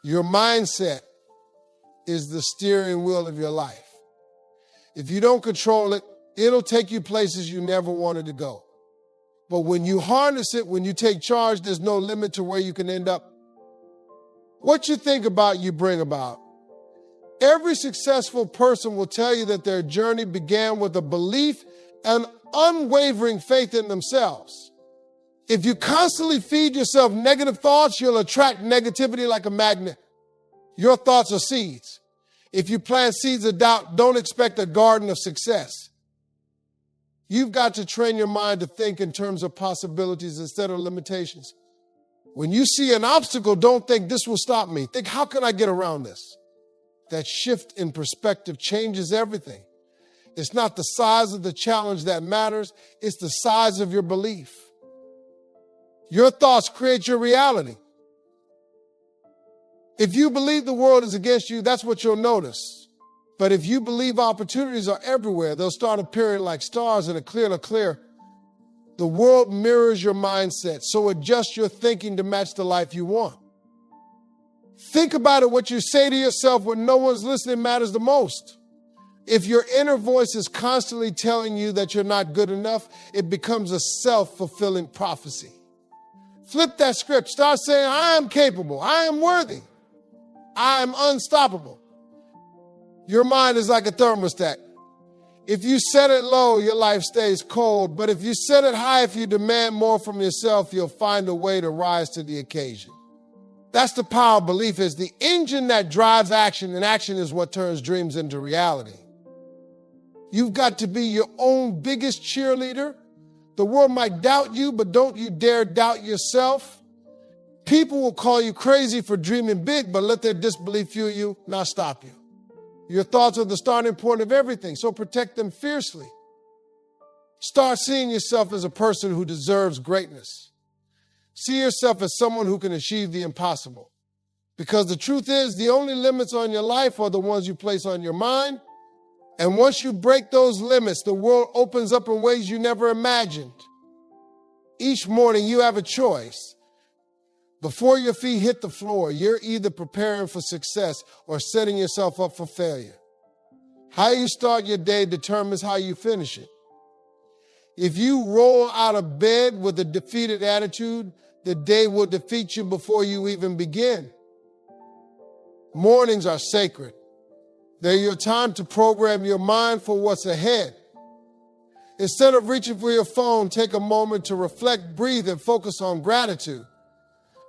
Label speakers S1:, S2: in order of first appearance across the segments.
S1: Your mindset is the steering wheel of your life. If you don't control it, it'll take you places you never wanted to go. But when you harness it, when you take charge, there's no limit to where you can end up. What you think about, you bring about. Every successful person will tell you that their journey began with a belief and unwavering faith in themselves. If you constantly feed yourself negative thoughts, you'll attract negativity like a magnet. Your thoughts are seeds. If you plant seeds of doubt, don't expect a garden of success. You've got to train your mind to think in terms of possibilities instead of limitations. When you see an obstacle, don't think this will stop me. Think, how can I get around this? That shift in perspective changes everything. It's not the size of the challenge that matters. It's the size of your belief. Your thoughts create your reality. If you believe the world is against you, that's what you'll notice. But if you believe opportunities are everywhere, they'll start appearing like stars in a clear. The world mirrors your mindset, so adjust your thinking to match the life you want. Think about it. What you say to yourself when no one's listening matters the most. If your inner voice is constantly telling you that you're not good enough, it becomes a self-fulfilling prophecy. Flip that script. Start saying, I am capable. I am worthy. I am unstoppable. Your mind is like a thermostat. If you set it low, your life stays cold. But if you set it high, if you demand more from yourself, you'll find a way to rise to the occasion. That's the power of belief. Is the engine that drives action, and action is what turns dreams into reality. You've got to be your own biggest cheerleader. The world might doubt you, but don't you dare doubt yourself. People will call you crazy for dreaming big, but let their disbelief fuel you, not stop you. Your thoughts are the starting point of everything, so protect them fiercely. Start seeing yourself as a person who deserves greatness. See yourself as someone who can achieve the impossible. Because the truth is, the only limits on your life are the ones you place on your mind. And once you break those limits, the world opens up in ways you never imagined. Each morning you have a choice. Before your feet hit the floor, you're either preparing for success or setting yourself up for failure. How you start your day determines how you finish it. If you roll out of bed with a defeated attitude, the day will defeat you before you even begin. Mornings are sacred. They're your time to program your mind for what's ahead. Instead of reaching for your phone, take a moment to reflect, breathe, and focus on gratitude.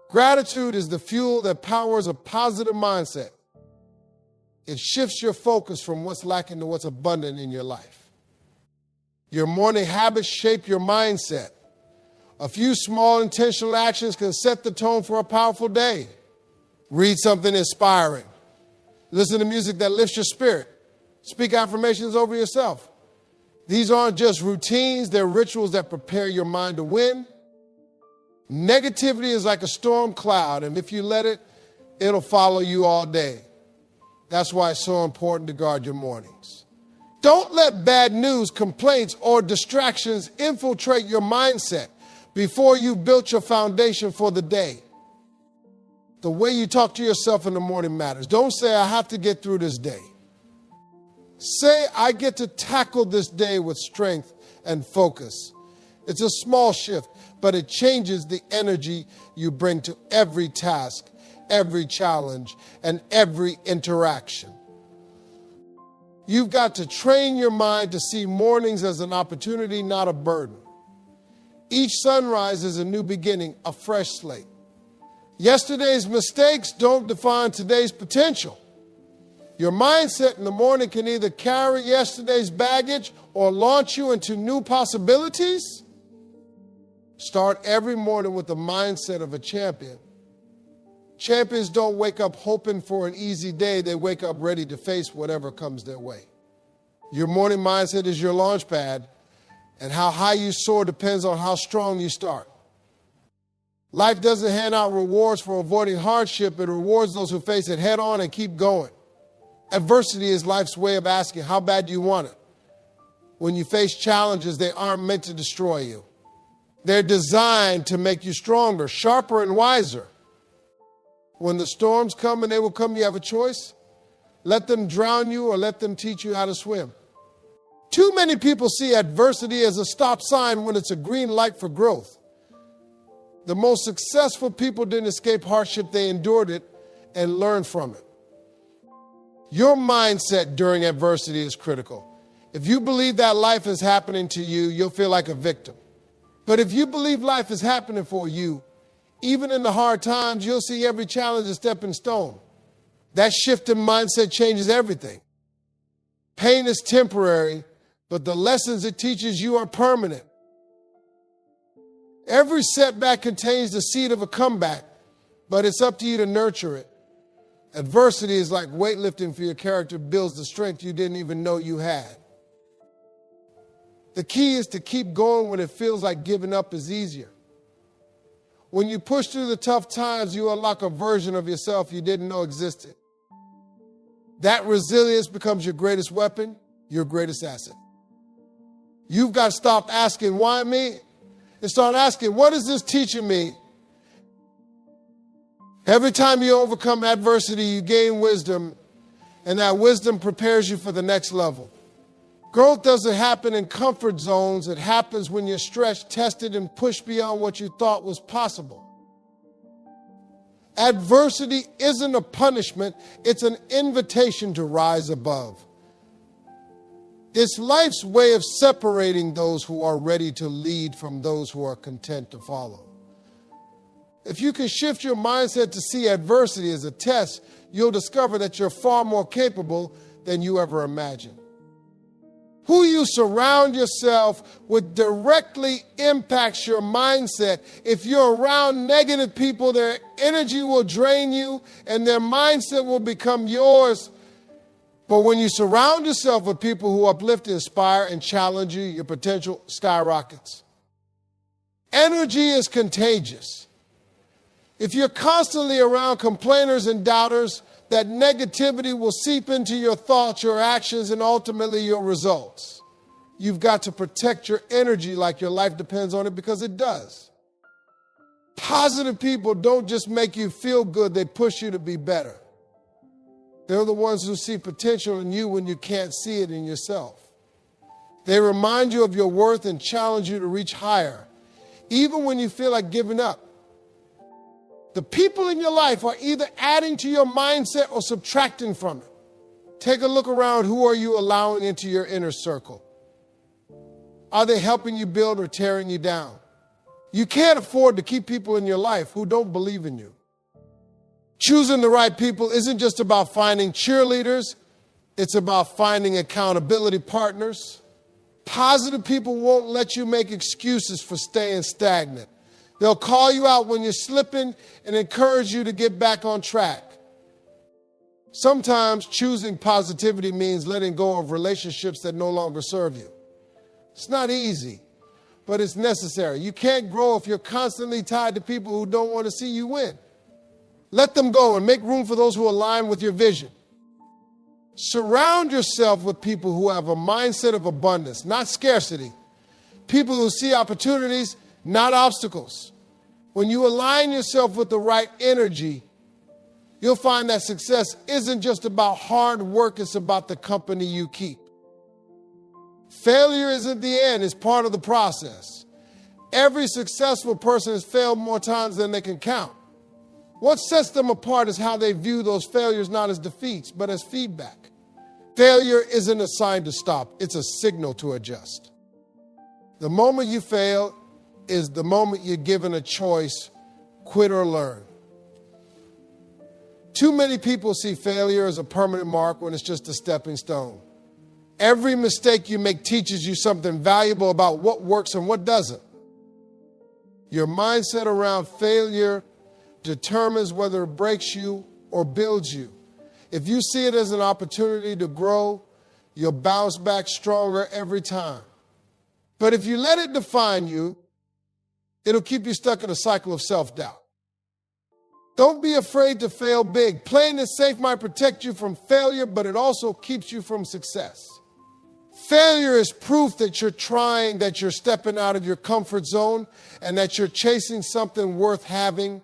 S1: Gratitude is the fuel that powers a positive mindset. It shifts your focus from what's lacking to what's abundant in your life. Your morning habits shape your mindset. A few small intentional actions can set the tone for a powerful day. Read something inspiring. Listen to music that lifts your spirit. Speak affirmations over yourself. These aren't just routines, they're rituals that prepare your mind to win. Negativity is like a storm cloud, and if you let it, it'll follow you all day. That's why it's so important to guard your mornings. Don't let bad news, complaints, or distractions infiltrate your mindset before you've built your foundation for the day. The way you talk to yourself in the morning matters. Don't say, I have to get through this day. Say, I get to tackle this day with strength and focus. It's a small shift, but it changes the energy you bring to every task, every challenge, and every interaction. You've got to train your mind to see mornings as an opportunity, not a burden. Each sunrise is a new beginning, a fresh slate. Yesterday's mistakes don't define today's potential. Your mindset in the morning can either carry yesterday's baggage or launch you into new possibilities. Start every morning with the mindset of a champion. Champions don't wake up hoping for an easy day. They wake up ready to face whatever comes their way. Your morning mindset is your launch pad, and how high you soar depends on how strong you start. Life doesn't hand out rewards for avoiding hardship. It rewards those who face it head on and keep going. Adversity is life's way of asking, how bad do you want it? When you face challenges, they aren't meant to destroy you. They're designed to make you stronger, sharper, and wiser. When the storms come, and they will come, you have a choice. Let them drown you or let them teach you how to swim. Too many people see adversity as a stop sign when it's a green light for growth. The most successful people didn't escape hardship, they endured it and learned from it. Your mindset during adversity is critical. If you believe that life is happening to you, you'll feel like a victim. But if you believe life is happening for you, even in the hard times, you'll see every challenge a stepping stone. That shift in mindset changes everything. Pain is temporary, but the lessons it teaches you are permanent. Every setback contains the seed of a comeback, but it's up to you to nurture it. Adversity is like weightlifting for your character, builds the strength you didn't even know you had. The key is to keep going when it feels like giving up is easier. When you push through the tough times, you unlock a version of yourself you didn't know existed. That resilience becomes your greatest weapon, your greatest asset. You've got to stop asking, why me? And start asking, what is this teaching me? Every time you overcome adversity, you gain wisdom, and that wisdom prepares you for the next level. Growth doesn't happen in comfort zones. It happens when you're stretched, tested, and pushed beyond what you thought was possible. Adversity isn't a punishment. It's an invitation to rise above. It's life's way of separating those who are ready to lead from those who are content to follow. If you can shift your mindset to see adversity as a test, you'll discover that you're far more capable than you ever imagined. Who you surround yourself with directly impacts your mindset. If you're around negative people, their energy will drain you and their mindset will become yours. But when you surround yourself with people who uplift, inspire, and challenge you, your potential skyrockets. Energy is contagious. If you're constantly around complainers and doubters, that negativity will seep into your thoughts, your actions, and ultimately your results. You've got to protect your energy like your life depends on it, because it does. Positive people don't just make you feel good, they push you to be better. They're the ones who see potential in you when you can't see it in yourself. They remind you of your worth and challenge you to reach higher, even when you feel like giving up. The people in your life are either adding to your mindset or subtracting from it. Take a look around. Who are you allowing into your inner circle? Are they helping you build or tearing you down? You can't afford to keep people in your life who don't believe in you. Choosing the right people isn't just about finding cheerleaders. It's about finding accountability partners. Positive people won't let you make excuses for staying stagnant. They'll call you out when you're slipping and encourage you to get back on track. Sometimes choosing positivity means letting go of relationships that no longer serve you. It's not easy, but it's necessary. You can't grow if you're constantly tied to people who don't want to see you win. Let them go and make room for those who align with your vision. Surround yourself with people who have a mindset of abundance, not scarcity. People who see opportunities, not obstacles. When you align yourself with the right energy, you'll find that success isn't just about hard work, it's about the company you keep. Failure isn't the end, it's part of the process. Every successful person has failed more times than they can count. What sets them apart is how they view those failures not as defeats, but as feedback. Failure isn't a sign to stop, it's a signal to adjust. The moment you fail is the moment you're given a choice, quit or learn. Too many people see failure as a permanent mark when it's just a stepping stone. Every mistake you make teaches you something valuable about what works and what doesn't. Your mindset around failure determines whether it breaks you or builds you. If you see it as an opportunity to grow, you'll bounce back stronger every time. But if you let it define you, it'll keep you stuck in a cycle of self-doubt. Don't be afraid to fail big. Playing it safe might protect you from failure, but it also keeps you from success. Failure is proof that you're trying, that you're stepping out of your comfort zone, and that you're chasing something worth having.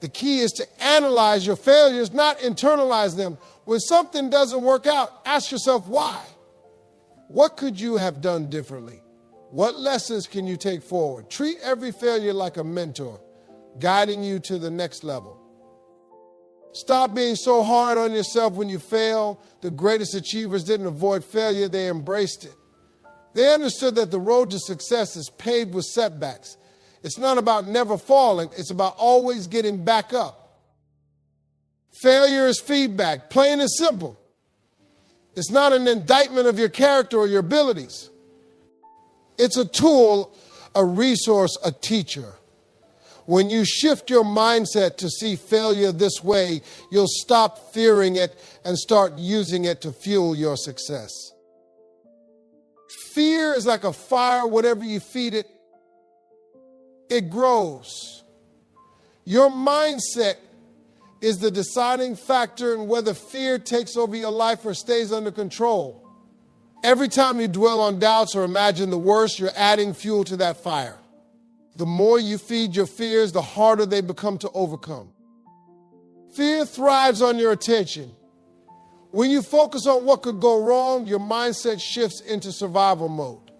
S1: The key is to analyze your failures, not internalize them. When something doesn't work out, ask yourself why. What could you have done differently? What lessons can you take forward? Treat every failure like a mentor, guiding you to the next level. Stop being so hard on yourself when you fail. The greatest achievers didn't avoid failure, they embraced it. They understood that the road to success is paved with setbacks. It's not about never falling, it's about always getting back up. Failure is feedback, plain and simple. It's not an indictment of your character or your abilities. It's a tool, a resource, a teacher. When you shift your mindset to see failure this way, you'll stop fearing it and start using it to fuel your success. Fear is like a fire. Whatever you feed it, it grows. Your mindset is the deciding factor in whether fear takes over your life or stays under control. Every time you dwell on doubts or imagine the worst, you're adding fuel to that fire. The more you feed your fears, the harder they become to overcome. Fear thrives on your attention. When you focus on what could go wrong, your mindset shifts into survival mode.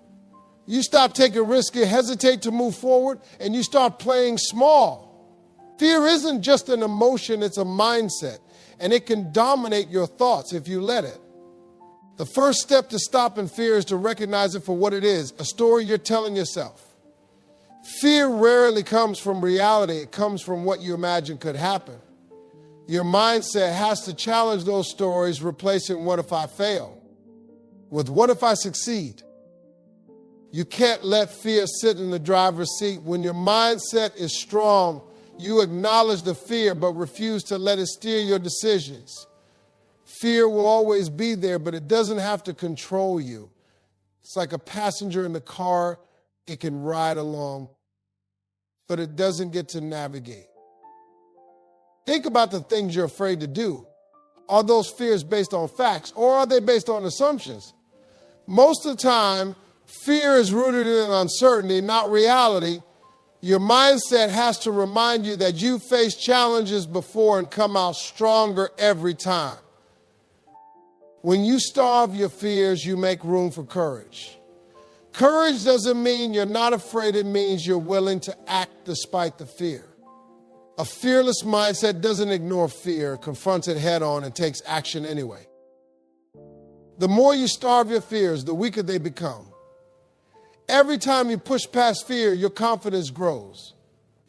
S1: You stop taking risks, you hesitate to move forward, and you start playing small. Fear isn't just an emotion, it's a mindset, and it can dominate your thoughts if you let it. The first step to stopping fear is to recognize it for what it is, a story you're telling yourself. Fear rarely comes from reality, it comes from what you imagine could happen. Your mindset has to challenge those stories, replacing what if I fail with what if I succeed. You can't let fear sit in the driver's seat. When your mindset is strong, you acknowledge the fear but refuse to let it steer your decisions. Fear will always be there, but it doesn't have to control you. It's like a passenger in the car. It can ride along, but it doesn't get to navigate. Think about the things you're afraid to do. Are those fears based on facts, or are they based on assumptions? Most of the time, fear is rooted in uncertainty, not reality. Your mindset has to remind you that you faced challenges before and come out stronger every time. When you starve your fears, you make room for courage. Courage doesn't mean you're not afraid. It means you're willing to act despite the fear. A fearless mindset doesn't ignore fear, confronts it head on, and takes action anyway. The more you starve your fears, the weaker they become. Every time you push past fear, your confidence grows.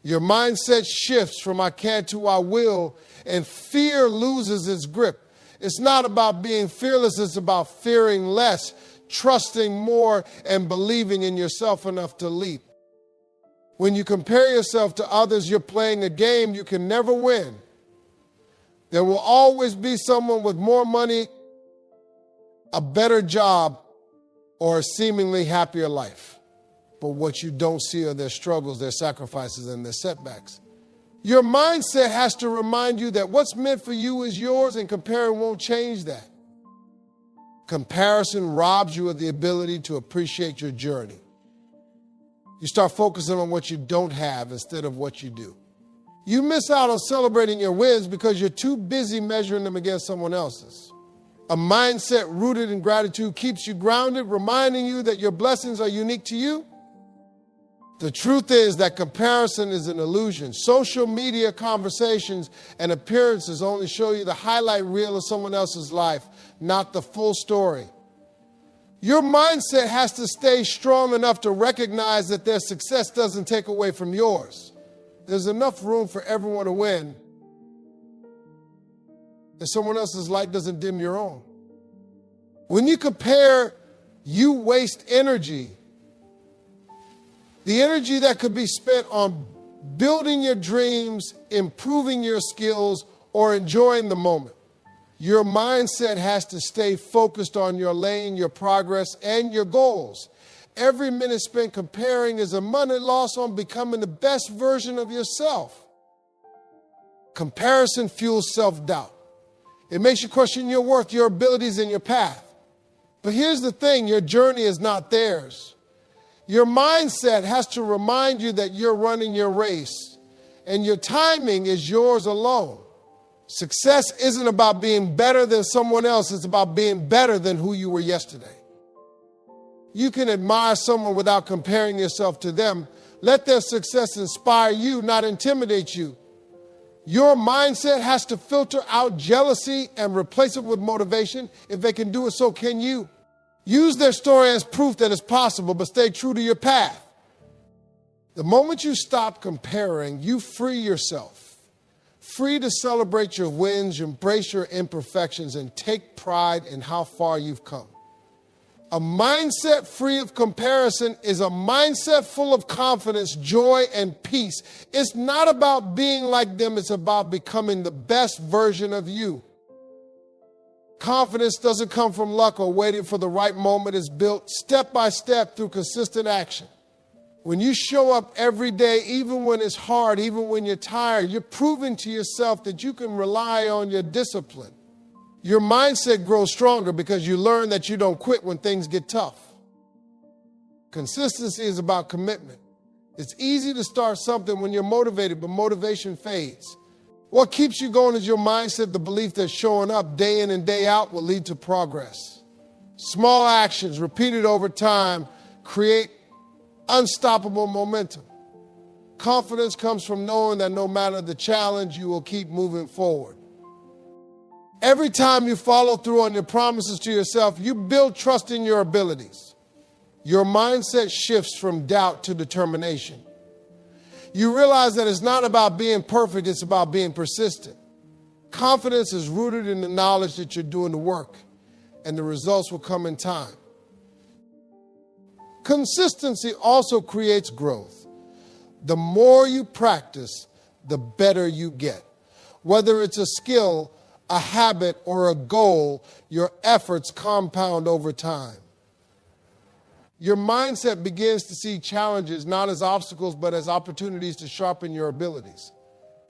S1: Your mindset shifts from I can't to I will, and fear loses its grip. It's not about being fearless, it's about fearing less, trusting more, and believing in yourself enough to leap. When you compare yourself to others, you're playing a game you can never win. There will always be someone with more money, a better job, or a seemingly happier life. But what you don't see are their struggles, their sacrifices, and their setbacks. Your mindset has to remind you that what's meant for you is yours, and comparing won't change that. Comparison robs you of the ability to appreciate your journey. You start focusing on what you don't have instead of what you do. You miss out on celebrating your wins because you're too busy measuring them against someone else's. A mindset rooted in gratitude keeps you grounded, reminding you that your blessings are unique to you. The truth is that comparison is an illusion. Social media conversations and appearances only show you the highlight reel of someone else's life, not the full story. Your mindset has to stay strong enough to recognize that their success doesn't take away from yours. There's enough room for everyone to win, and someone else's light doesn't dim your own. When you compare, you waste energy. The energy that could be spent on building your dreams, improving your skills, or enjoying the moment. Your mindset has to stay focused on your lane, your progress, and your goals. Every minute spent comparing is a minute lost on becoming the best version of yourself. Comparison fuels self-doubt. It makes you question your worth, your abilities, and your path. But here's the thing, your journey is not theirs. Your mindset has to remind you that you're running your race, and your timing is yours alone. Success isn't about being better than someone else. It's about being better than who you were yesterday. You can admire someone without comparing yourself to them. Let their success inspire you, not intimidate you. Your mindset has to filter out jealousy and replace it with motivation. If they can do it, so can you. Use their story as proof that it's possible, but stay true to your path. The moment you stop comparing, you free yourself. Free to celebrate your wins, embrace your imperfections, and take pride in how far you've come. A mindset free of comparison is a mindset full of confidence, joy, and peace. It's not about being like them. It's about becoming the best version of you. Confidence doesn't come from luck or waiting for the right moment. It's built step by step through consistent action. When you show up every day, even when it's hard, even when you're tired, you're proving to yourself that you can rely on your discipline. Your mindset grows stronger because you learn that you don't quit when things get tough. Consistency is about commitment. It's easy to start something when you're motivated, but motivation fades. What keeps you going is your mindset, the belief that showing up day in and day out will lead to progress. Small actions repeated over time create unstoppable momentum. Confidence comes from knowing that no matter the challenge, you will keep moving forward. Every time you follow through on your promises to yourself, you build trust in your abilities. Your mindset shifts from doubt to determination. You realize that it's not about being perfect, it's about being persistent. Confidence is rooted in the knowledge that you're doing the work, and the results will come in time. Consistency also creates growth. The more you practice, the better you get. Whether it's a skill, a habit, or a goal, your efforts compound over time. Your mindset begins to see challenges not as obstacles, but as opportunities to sharpen your abilities.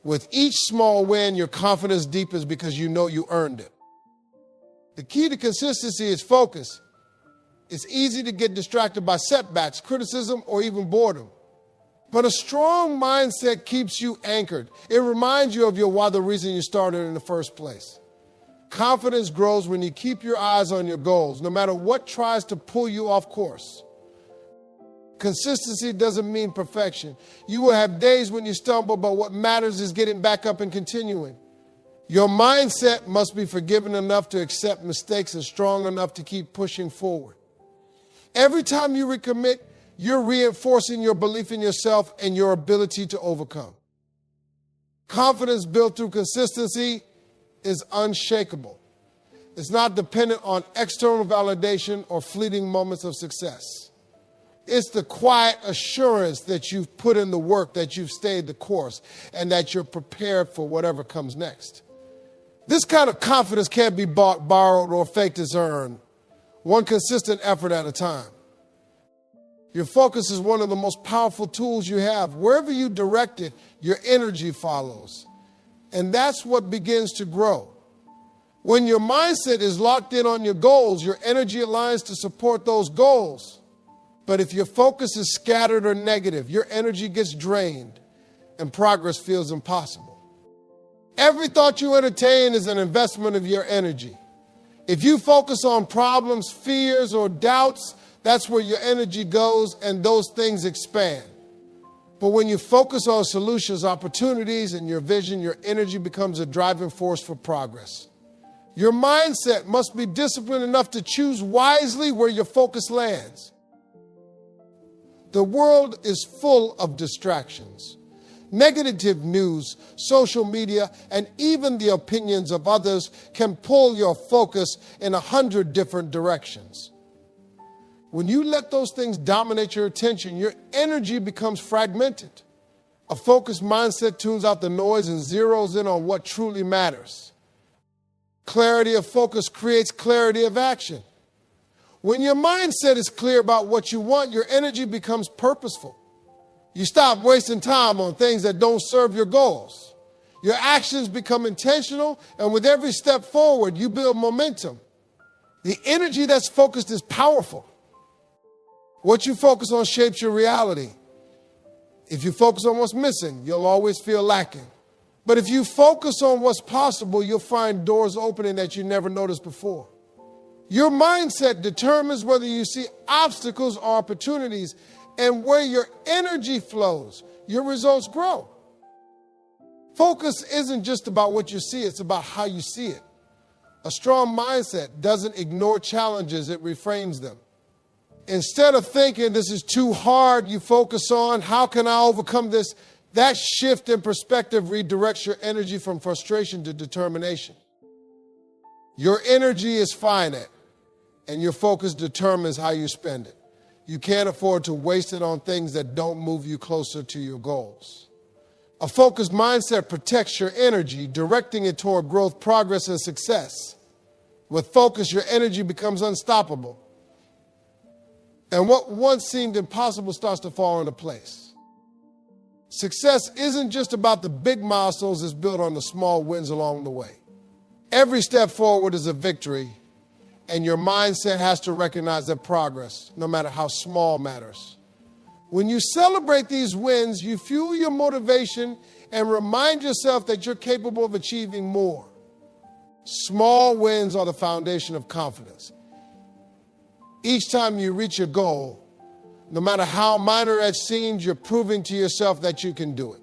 S1: With each small win, your confidence deepens because you know you earned it. The key to consistency is focus. It's easy to get distracted by setbacks, criticism, or even boredom. But a strong mindset keeps you anchored. It reminds you of your why, the reason you started in the first place. Confidence grows when you keep your eyes on your goals, no matter what tries to pull you off course. Consistency doesn't mean perfection. You will have days when you stumble, but what matters is getting back up and continuing. Your mindset must be forgiving enough to accept mistakes and strong enough to keep pushing forward. Every time you recommit, you're reinforcing your belief in yourself and your ability to overcome. Confidence built through consistency is unshakable. It's not dependent on external validation or fleeting moments of success. It's the quiet assurance that you've put in the work, that you've stayed the course, and that you're prepared for whatever comes next. This kind of confidence can't be bought, borrowed, or faked as earned. One consistent effort at a time. Your focus is one of the most powerful tools you have. Wherever you direct it, your energy follows. And that's what begins to grow. When your mindset is locked in on your goals, your energy aligns to support those goals. But if your focus is scattered or negative, your energy gets drained and progress feels impossible. Every thought you entertain is an investment of your energy. If you focus on problems, fears, or doubts, that's where your energy goes and those things expand. But when you focus on solutions, opportunities, and your vision, your energy becomes a driving force for progress. Your mindset must be disciplined enough to choose wisely where your focus lands. The world is full of distractions. Negative news, social media, and even the opinions of others can pull your focus in 100 different directions. When you let those things dominate your attention, your energy becomes fragmented. A focused mindset tunes out the noise and zeroes in on what truly matters. Clarity of focus creates clarity of action. When your mindset is clear about what you want, your energy becomes purposeful. You stop wasting time on things that don't serve your goals. Your actions become intentional, and with every step forward, you build momentum. The energy that's focused is powerful. What you focus on shapes your reality. If you focus on what's missing, you'll always feel lacking. But if you focus on what's possible, you'll find doors opening that you never noticed before. Your mindset determines whether you see obstacles or opportunities, and where your energy flows, your results grow. Focus isn't just about what you see, it's about how you see it. A strong mindset doesn't ignore challenges, it reframes them. Instead of thinking this is too hard, you focus on how can I overcome this? That shift in perspective redirects your energy from frustration to determination. Your energy is finite, and your focus determines how you spend it. You can't afford to waste it on things that don't move you closer to your goals. A focused mindset protects your energy, directing it toward growth, progress, and success. With focus, your energy becomes unstoppable. And what once seemed impossible starts to fall into place. Success isn't just about the big milestones, it's built on the small wins along the way. Every step forward is a victory, and your mindset has to recognize that progress, no matter how small, matters. When you celebrate these wins, you fuel your motivation and remind yourself that you're capable of achieving more. Small wins are the foundation of confidence. Each time you reach your goal, no matter how minor it seems, you're proving to yourself that you can do it.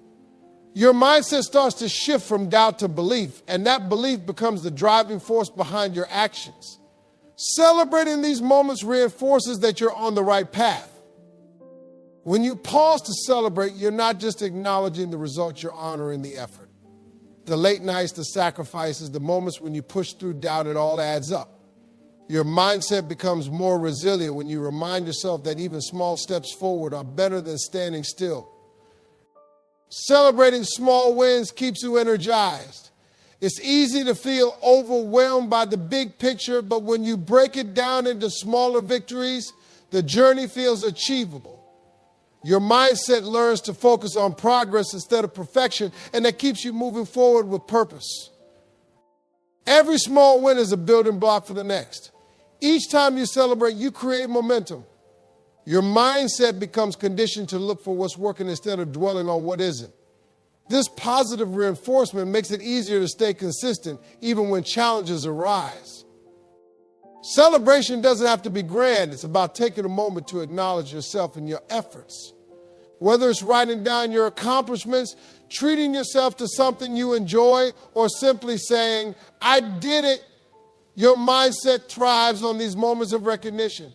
S1: Your mindset starts to shift from doubt to belief, and that belief becomes the driving force behind your actions. Celebrating these moments reinforces that you're on the right path. When you pause to celebrate, you're not just acknowledging the results, you're honoring the effort. The late nights, the sacrifices, the moments when you push through doubt, it all adds up. Your mindset becomes more resilient when you remind yourself that even small steps forward are better than standing still. Celebrating small wins keeps you energized. It's easy to feel overwhelmed by the big picture, but when you break it down into smaller victories, the journey feels achievable. Your mindset learns to focus on progress instead of perfection, and that keeps you moving forward with purpose. Every small win is a building block for the next. Each time you celebrate, you create momentum. Your mindset becomes conditioned to look for what's working instead of dwelling on what isn't. This positive reinforcement makes it easier to stay consistent even when challenges arise. Celebration doesn't have to be grand. It's about taking a moment to acknowledge yourself and your efforts. Whether it's writing down your accomplishments, treating yourself to something you enjoy, or simply saying, I did it, your mindset thrives on these moments of recognition.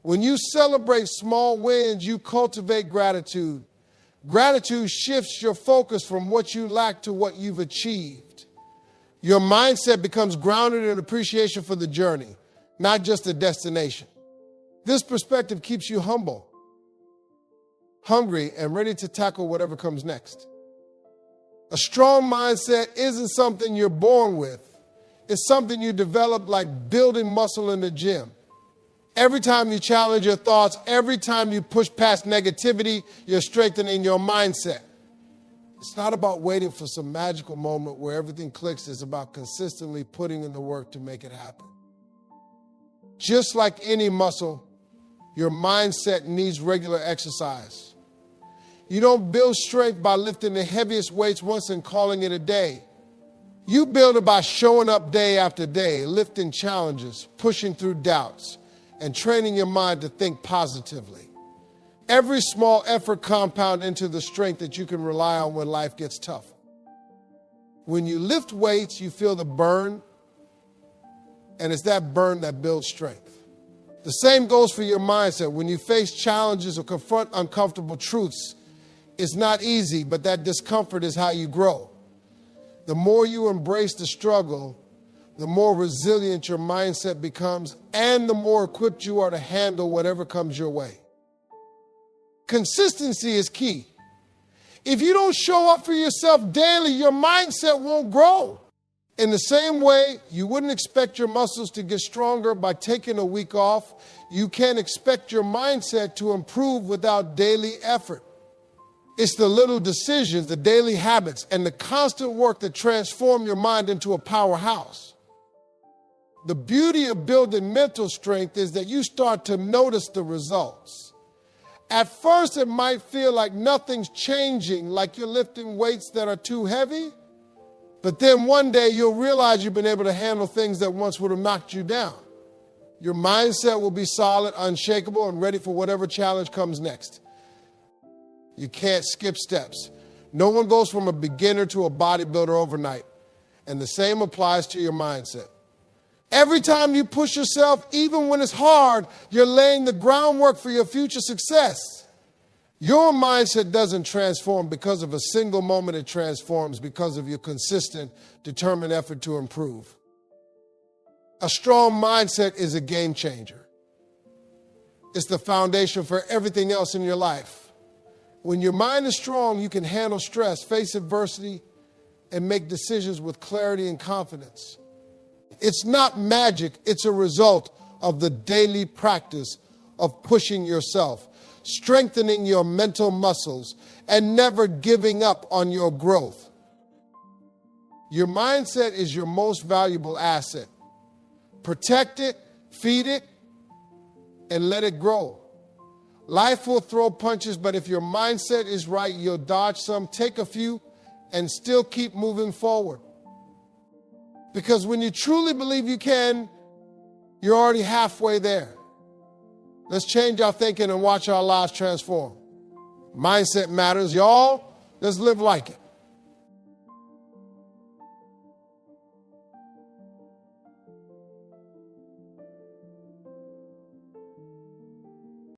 S1: When you celebrate small wins, you cultivate gratitude. Gratitude shifts your focus from what you lack to what you've achieved. Your mindset becomes grounded in appreciation for the journey, not just the destination. This perspective keeps you humble, hungry, and ready to tackle whatever comes next. A strong mindset isn't something you're born with. It's something you develop like building muscle in the gym. Every time you challenge your thoughts, every time you push past negativity, you're strengthening your mindset. It's not about waiting for some magical moment where everything clicks. It's about consistently putting in the work to make it happen. Just like any muscle, your mindset needs regular exercise. You don't build strength by lifting the heaviest weights once and calling it a day. You build it by showing up day after day, lifting challenges, pushing through doubts, and training your mind to think positively. Every small effort compounds into the strength that you can rely on when life gets tough. When you lift weights, you feel the burn, and it's that burn that builds strength. The same goes for your mindset. When you face challenges or confront uncomfortable truths, it's not easy, but that discomfort is how you grow. The more you embrace the struggle, the more resilient your mindset becomes, and the more equipped you are to handle whatever comes your way. Consistency is key. If you don't show up for yourself daily, your mindset won't grow. In the same way, you wouldn't expect your muscles to get stronger by taking a week off. You can't expect your mindset to improve without daily effort. It's the little decisions, the daily habits, and the constant work that transform your mind into a powerhouse. The beauty of building mental strength is that you start to notice the results. At first, it might feel like nothing's changing, like you're lifting weights that are too heavy. But then one day you'll realize you've been able to handle things that once would have knocked you down. Your mindset will be solid, unshakable, and ready for whatever challenge comes next. You can't skip steps. No one goes from a beginner to a bodybuilder overnight. And the same applies to your mindset. Every time you push yourself, even when it's hard, you're laying the groundwork for your future success. Your mindset doesn't transform because of a single moment. It transforms because of your consistent, determined effort to improve. A strong mindset is a game changer. It's the foundation for everything else in your life. When your mind is strong, you can handle stress, face adversity, and make decisions with clarity and confidence. It's not magic. It's a result of the daily practice of pushing yourself, strengthening your mental muscles, and never giving up on your growth. Your mindset is your most valuable asset. Protect it, feed it, and let it grow. Life will throw punches, but if your mindset is right, you'll dodge some, take a few, and still keep moving forward. Because when you truly believe you can, you're already halfway there. Let's change our thinking and watch our lives transform. Mindset matters, y'all. Let's live like it.